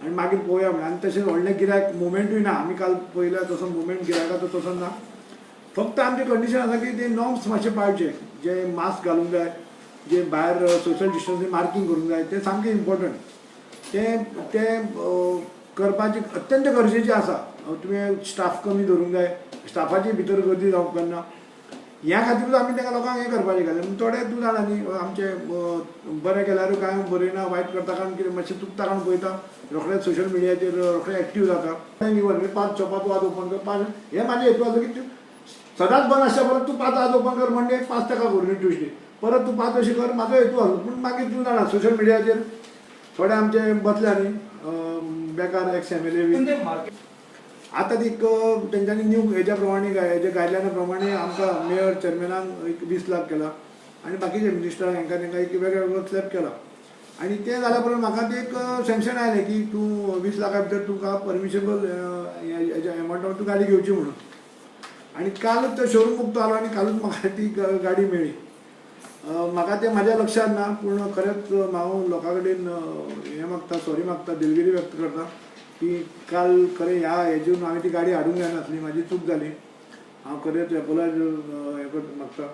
आनी मागीर पळोवया म्हणलें. आनी तशें व्हडलें गिरायक मुवमेंटूय ना. आमी काल पळयल्या तसो मुवमेंट गिरायकाचो तसो ना. फक्त आमचें कंडिशन आसा की ते नॉर्म्स मातशे पाळचे. जे मास्क घालूंक जाय, जे भायर सोशल डिस्टन्सींग मार्कींग करूंक जाय, तें सामकें इम्पॉर्टंट. ते करपाची अत्यंत गरजेचें आसा. तुवें स्टाफ कमी धरूंक जाय, स्टाफाची भितर गर्दी जावंक करना. ह्या खातीरूच आमी ताका लोकांक हें करपाचें घालें. थोडे तूं जाणा न्ही, आमचे बरें केल्यारूय कांय बरयना, वायट करता कारण कितें मातशें चुकता कारण पळयता, रोखडेच सोशल मिडियाचेर रोखडे एक्टीव जाता. 5 शॉपां आज ओपन कर, 5 हें म्हाजें हेतू आसा की सदांच बंद आसच्या परत तूं 5 आज ओपन कर, मंडे 5 ताका करून ट्युजडे परत तूं 5 अशें कर, म्हाजो हेतू आसलो. पूण मागीर तूं जाणा सोशल मिडियाचेर थोडे आमचे बसल्या न्ही बेकार XMLA बी. आतां ती तेंच्यांनी न्यू हेज्या प्रमाणे हेजे गायडलायना प्रमाणे आमकां मेयर चेअरमॅनाक एक 20 लाख केला आनी बाकीचे मिनिस्टरांक हांकां तांकां एक वेगळो वेगळो स्लॅब केला. आनी तें जाल्या उपरांत म्हाका ते एक सँक्शन आयलें की तूं 20 लाखा भितर तुका परमिशेबल हेज्या एमावंटान तूं गाडी घेवची म्हणून. आनी कालूच तो शोरूम उक्तो जालो आनी कालूच म्हाका ती गाडी मेळ्ळी. म्हाका तें म्हाज्या लक्षांत ना, पूण खरेंच हांव लोकां कडेन हें मागता, सॉरी मागता, दिलगिरी व्यक्त करता की काल खरें ह्या हेजेरून हांवें ती गाडी हाडूंक जाय नासली, म्हाजी चूक जाली. हांव खरेंच एपोलायज हें मागता.